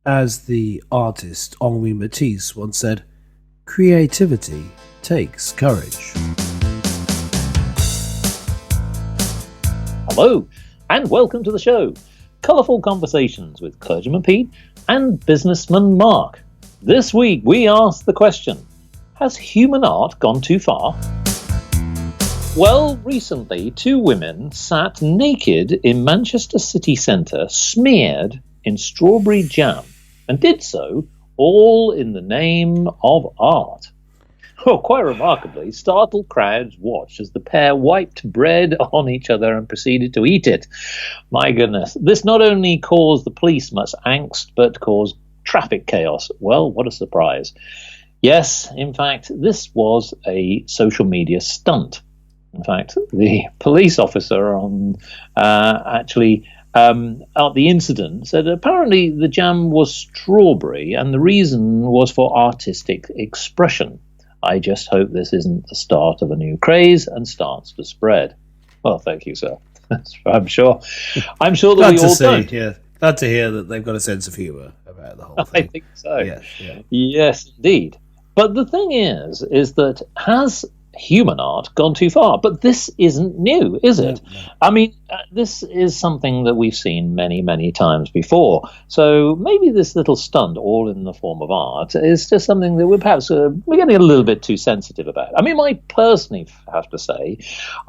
As the artist Henri Matisse once said, creativity takes courage. Hello, and welcome to the show. Colourful conversations with Clergyman Pete and Businessman Mark. This week we ask the question, has human art gone too far? Well, recently 2 women sat naked in Manchester city centre, smeared in strawberry jam, and did so all in the name of art. Well, quite remarkably, startled crowds watched as the pair wiped bread on each other and proceeded to eat it. My goodness, this not only caused the police much angst, but caused traffic chaos. Well, what a surprise. Yes, in fact, this was a social media stunt. In fact, the police officer at the incident said apparently the jam was strawberry and the reason was for artistic expression. I just hope this isn't the start of a new craze and starts to spread. Well, thank you, sir. I'm sure that Glad we to all see, don't. yeah. Glad to hear that they've got a sense of humour about the whole thing. I think so. Yes, yeah. Yes, indeed. But the thing is that has human art gone too far? But this isn't new, is it? No. I mean, this is something that we've seen many, many times before. So maybe this little stunt, all in the form of art, is just something that we're getting a little bit too sensitive about. I mean, I personally have to say,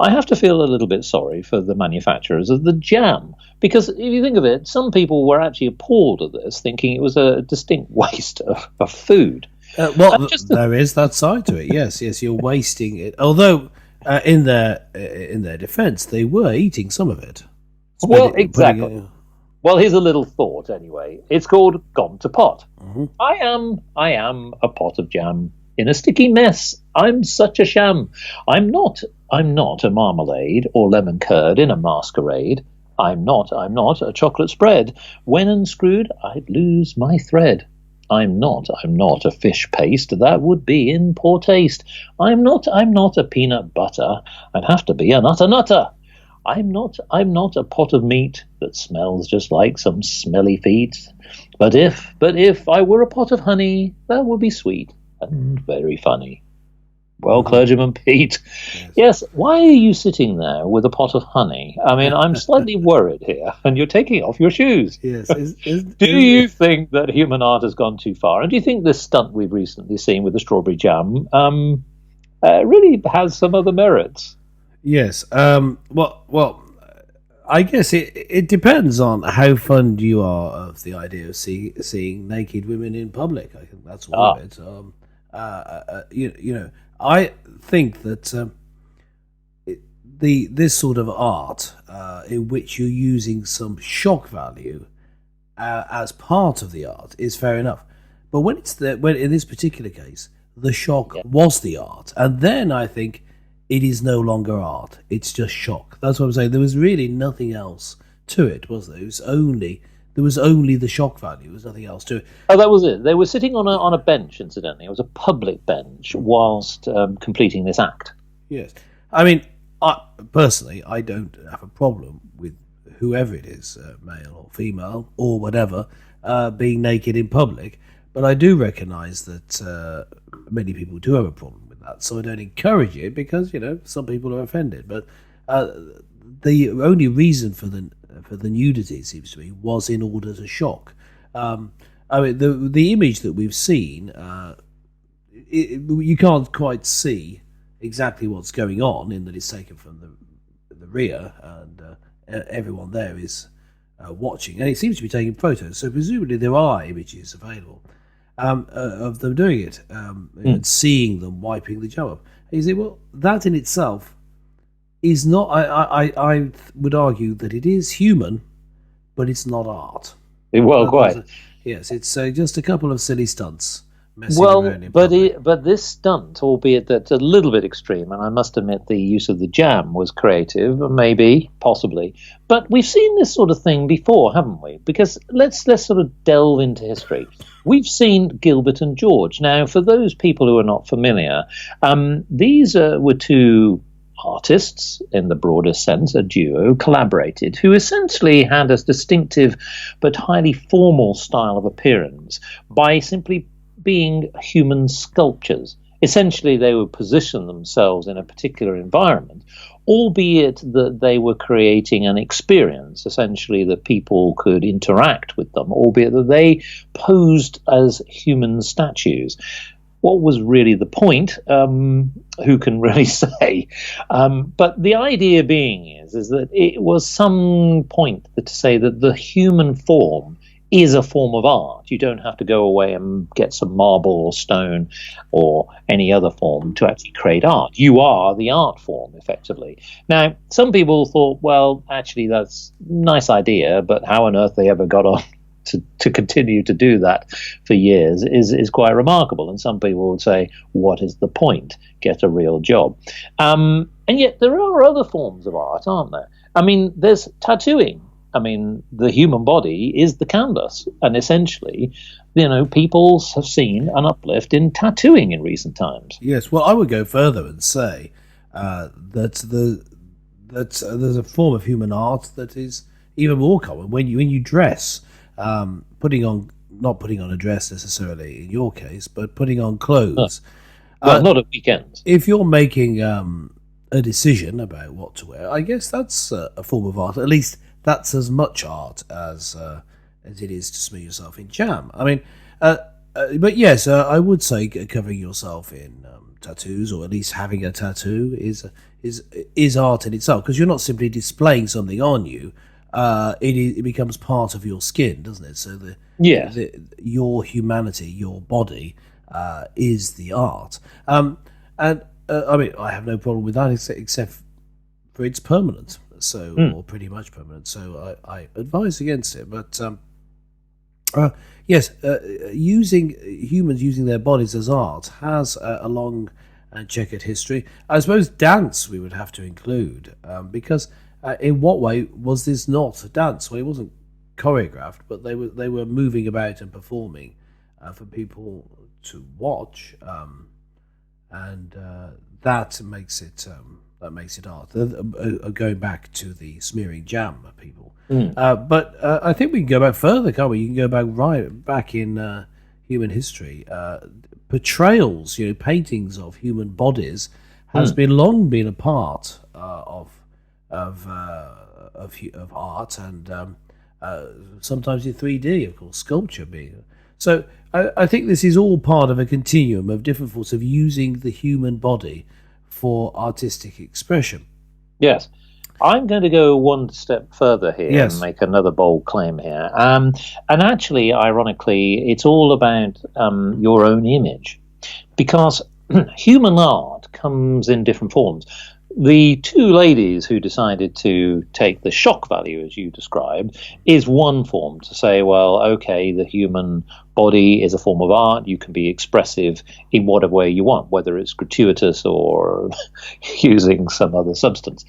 I have to feel a little bit sorry for the manufacturers of the jam. Because if you think of it, some people were actually appalled at this, thinking it was a distinct waste of food. There is that side to it. Yes, you're wasting it. Although, in their defence, they were eating some of it. Well, exactly. Well, here's a little thought. Anyway, it's called "Gone to Pot." Mm-hmm. I am a pot of jam in a sticky mess. I'm such a sham. I'm not a marmalade or lemon curd in a masquerade. I'm not a chocolate spread. When unscrewed, I'd lose my thread. I'm not a fish paste, that would be in poor taste. I'm not a peanut butter, I'd have to be a nutter. I'm not a pot of meat that smells just like some smelly feet. But if I were a pot of honey, that would be sweet and very funny. Well, Clergyman Pete, yes, why are you sitting there with a pot of honey? I mean, I'm slightly worried here, and you're taking off your shoes. Yes. Do you think that human art has gone too far? And do you think this stunt we've recently seen with the strawberry jam really has some other merits? Yes. Well, I guess it depends on how fond you are of the idea of seeing naked women in public. I think that's all of it. I think that this sort of art, in which you're using some shock value as part of the art, is fair enough. But when in this particular case, the shock was the art, and then I think it is no longer art; it's just shock. That's what I'm saying. There was really nothing else to it, was there? There was only the shock value. There was nothing else to it. Oh, that was it. They were sitting on a bench, incidentally. It was a public bench whilst completing this act. Yes. I mean, personally, I don't have a problem with whoever it is, male or female or whatever, being naked in public. But I do recognise that many people do have a problem with that. So I don't encourage it because, some people are offended. But the only reason for the nudity, it seems to me, was in order to shock. I mean, the image that we've seen, you can't quite see exactly what's going on in that it's taken from the rear, and everyone there is watching, and it seems to be taking photos. So presumably there are images available of them doing it and seeing them wiping the jam up. And you say, well, that in itself is not. I would argue that it is human, but it's not art. Well, quite. Yes, it's just a couple of silly stunts. But this stunt, albeit that a little bit extreme, and I must admit the use of the jam was creative, maybe, possibly. But we've seen this sort of thing before, haven't we? Because let's sort of delve into history. We've seen Gilbert and George. Now, for those people who are not familiar, these were two artists, in the broadest sense, a duo, collaborated, who essentially had a distinctive but highly formal style of appearance by simply being human sculptures. Essentially, they would position themselves in a particular environment, albeit that they were creating an experience, essentially, that people could interact with them, albeit that they posed as human statues. What was really the point? Who can really say? But the idea being is that it was some point to say that the human form is a form of art. You don't have to go away and get some marble or stone or any other form to actually create art. You are the art form, effectively. Now, some people thought, well, actually, that's a nice idea, but how on earth they ever got on to continue to do that for years is quite remarkable. And some people would say, what is the point? Get a real job. And yet there are other forms of art, aren't there? I mean, there's tattooing. I mean, the human body is the canvas, and essentially, people have seen an uplift in tattooing in recent times. Yes, well, I would go further and say that there's a form of human art that is even more common when you dress, not putting on a dress necessarily in your case, but putting on clothes. Not at weekends. If you're making a decision about what to wear, I guess that's a form of art. At least that's as much art as it is to smear yourself in jam. I mean, but yes, I would say covering yourself in tattoos, or at least having a tattoo, is art in itself, because you're not simply displaying something on you. It becomes part of your skin, doesn't it? So your humanity, your body, is the art. And I mean, I have no problem with that, except for it's permanent. So, or pretty much permanent. So I advise against it. But yes, humans using their bodies as art has a long and checkered history. I suppose dance we would have to include, because in what way was this not a dance? Well, it wasn't choreographed, but they were moving about and performing for people to watch, and that makes it. That makes it art. Going back to the smearing jam people, but I think we can go back further, can't we? You can go back right back in human history. Portrayals, paintings of human bodies, has long been a part of art, and sometimes in 3D, of course, sculpture being. So I think this is all part of a continuum of different forms of using the human body for artistic expression. Yes. I'm going to go one step further here and make another bold claim here. And actually, ironically, it's all about your own image, because human art comes in different forms. The two ladies who decided to take the shock value, as you described, is one form to say, well, okay, the human body is a form of art. You can be expressive in whatever way you want, whether it's gratuitous or using some other substance.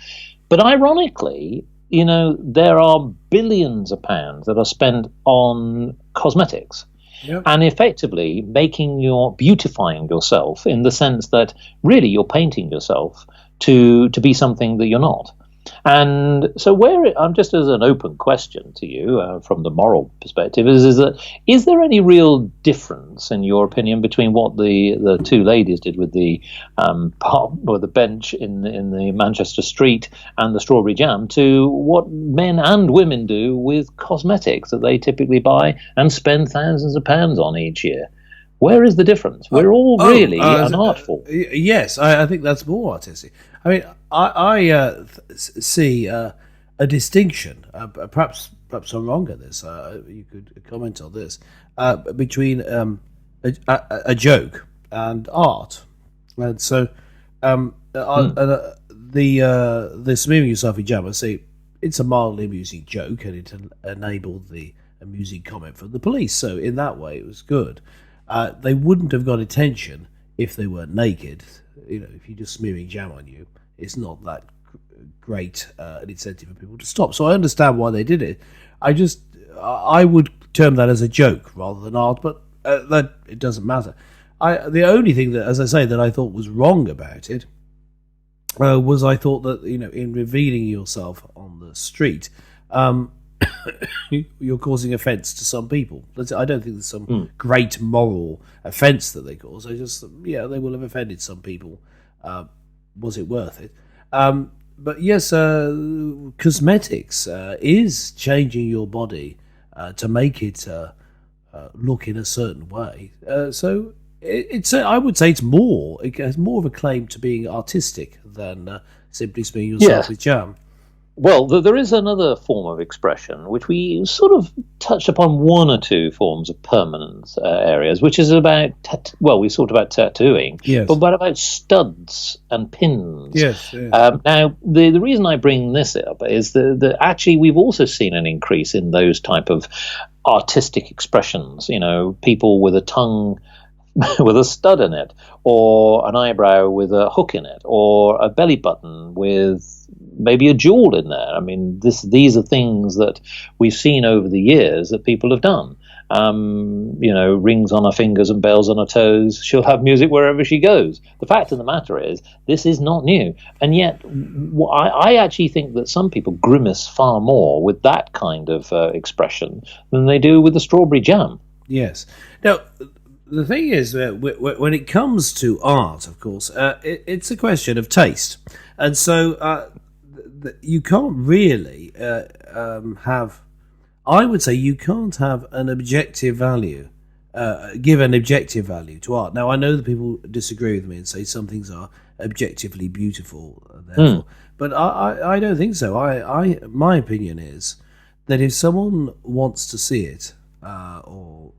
But ironically, there are billions of pounds that are spent on cosmetics. Yep. And effectively beautifying yourself, in the sense that really you're painting yourself to be something that you're not. And so I'm just as an open question to you from the moral perspective, is there any real difference, in your opinion, between what the two ladies did with the bench in the Manchester street and the strawberry jam, to what men and women do with cosmetics that they typically buy and spend thousands of pounds on each year? Where is the difference? We're all really an art form. Yes, I think that's more artistic. I mean, I see a distinction. Perhaps I'm wrong at this. You could comment on this between a joke and art. And so, the smearing yourself in jam, I see, it's a mildly amusing joke, and it enabled the amusing comment from the police. So in that way, it was good. They wouldn't have got attention if they weren't naked. If you're just smearing jam on you, it's not that great an incentive for people to stop. So I understand why they did it. I would term that as a joke rather than art, but that it doesn't matter. The only thing that, as I say, that I thought was wrong about it was I thought that, in revealing yourself on the street, you're causing offence to some people. I don't think there's some great moral offence that they cause. I just, they will have offended some people. Was it worth it? But yes, cosmetics is changing your body to make it look in a certain way. So I would say it has more of a claim to being artistic than simply smearing yourself with jam. Well, there is another form of expression which we sort of touched upon one or two forms of permanent areas, which is about we talked about tattooing, yes, but what about studs and pins? Yes. Now, the reason I bring this up is that actually we've also seen an increase in those type of artistic expressions. People with a tongue with a stud in it, or an eyebrow with a hook in it, or a belly button with maybe a jewel in there. I mean, these are things that we've seen over the years that people have done. Rings on her fingers and bells on her toes. She'll have music wherever she goes. The fact of the matter is, this is not new. And yet, I actually think that some people grimace far more with that kind of expression than they do with the strawberry jam. Yes. Now, the thing is, when it comes to art, of course, it's a question of taste. And so you can't really have... I would say you can't have an objective value, give an objective value to art. Now, I know that people disagree with me and say some things are objectively beautiful, therefore, but I don't think so. My opinion is that if someone wants to see it, or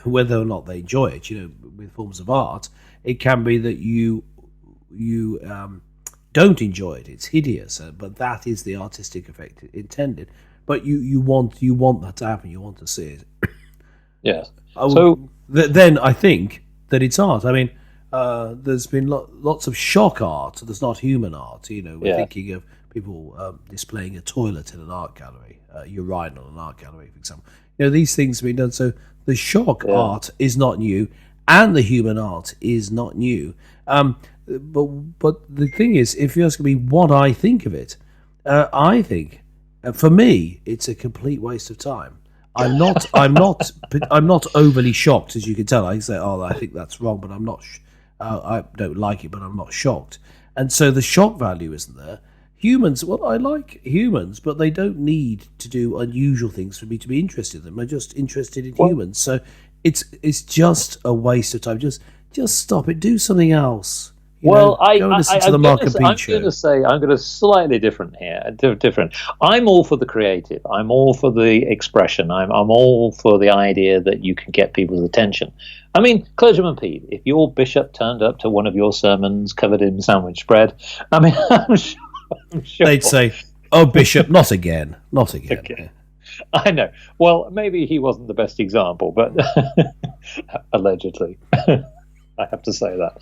whether or not they enjoy it, with forms of art, it can be that you don't enjoy it. It's hideous, but that is the artistic effect intended. But you want that to happen. You want to see it. Yes. Then I think that it's art. I mean, there's been lots of shock art that's not human art. We're thinking of people displaying a toilet in an art gallery, urinal in an art gallery, for example. These things have been done. So the shock art is not new, and the human art is not new. But the thing is, if you're asking me what I think of it, I think, for me, it's a complete waste of time. I'm not overly shocked, as you can tell. I can say, I think that's wrong, but I'm not. I don't like it, but I'm not shocked. And so the shock value isn't there. Humans, I like humans, but they don't need to do unusual things for me to be interested in them. I'm just interested in humans. So it's just a waste of time. Just stop it. Do something else. Go and listen to the Mark and Pete show. I'm going to slightly different here. Different. I'm all for the creative. I'm all for the expression. I'm all for the idea that you can get people's attention. I mean, Clergyman Pete, if your bishop turned up to one of your sermons covered in sandwich bread, I mean, I'm sure they'd say, "Oh, Bishop, not again, not again." Okay. I know. Well, maybe he wasn't the best example, but allegedly. I have to say that.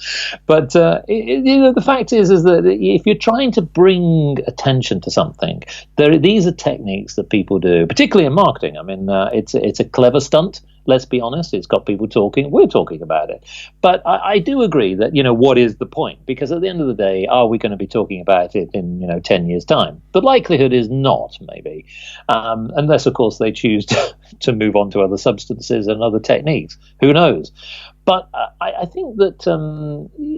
But, the fact is that if you're trying to bring attention to something, these are techniques that people do, particularly in marketing. I mean, it's a clever stunt. Let's be honest. It's got people talking. We're talking about it. But I do agree that, what is the point? Because at the end of the day, are we going to be talking about it in, 10 years' time? The likelihood is not, maybe. Unless, of course, they choose to move on to other substances and other techniques. Who knows? But I think that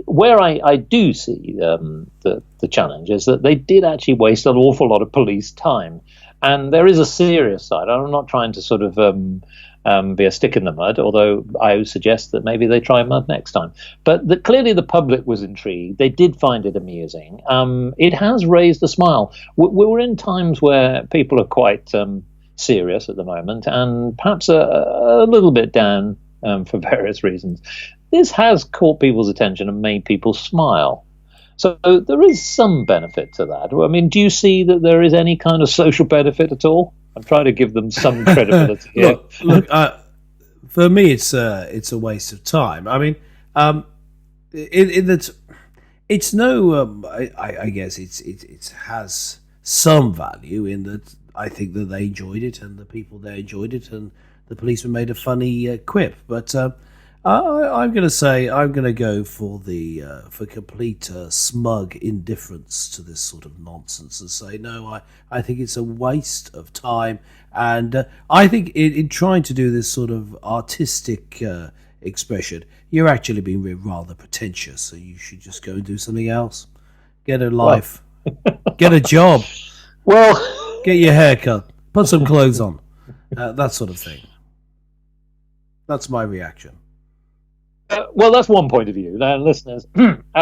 where I do see the challenge is that they did actually waste an awful lot of police time. And there is a serious side. I'm not trying to sort of be a stick in the mud, although I would suggest that maybe they try mud next time. But clearly the public was intrigued. They did find it amusing. It has raised a smile. We're in times where people are quite serious at the moment and perhaps a little bit down for various reasons. This has caught people's attention and made people smile. So there is some benefit to that. I mean, do you see that there is any kind of social benefit at all? I'm trying to give them some credibility here. Look, for me, it's a waste of time. I mean, in that it's no. I guess it has some value in that I think that they enjoyed it and the people there enjoyed it and the policeman made a funny quip. But I'm going to say I'm going to go for the for complete smug indifference to this sort of nonsense and say no. I think it's a waste of time, and I think in trying to do this sort of artistic expression, you're actually being rather pretentious. So you should just go and do something else. Get a life, get a job, Well, get your hair cut, put some clothes on, that sort of thing. That's my reaction. well, that's one point of view. Now, listeners,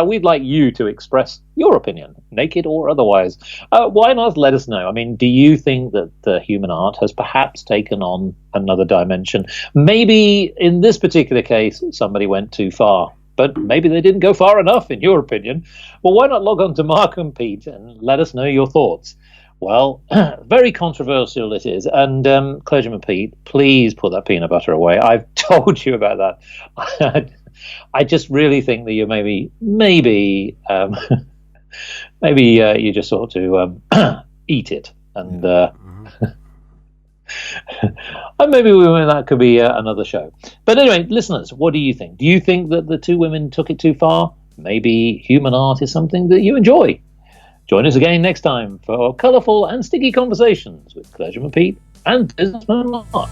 we'd like you to express your opinion, naked or otherwise. Why not let us know? I mean, do you think that human art has perhaps taken on another dimension? Maybe in this particular case, somebody went too far, but maybe they didn't go far enough, in your opinion. Well, why not log on to Mark and Pete and let us know your thoughts? Well, very controversial it is. And Clergyman Pete, please put that peanut butter away. I've told you about that. I just really think that you maybe you just ought to eat it. And and maybe that could be another show. But anyway, listeners, what do you think? Do you think that the two women took it too far? Maybe human art is something that you enjoy. Join us again next time for colourful and sticky conversations with Clergyman Pete and Businessman Mark.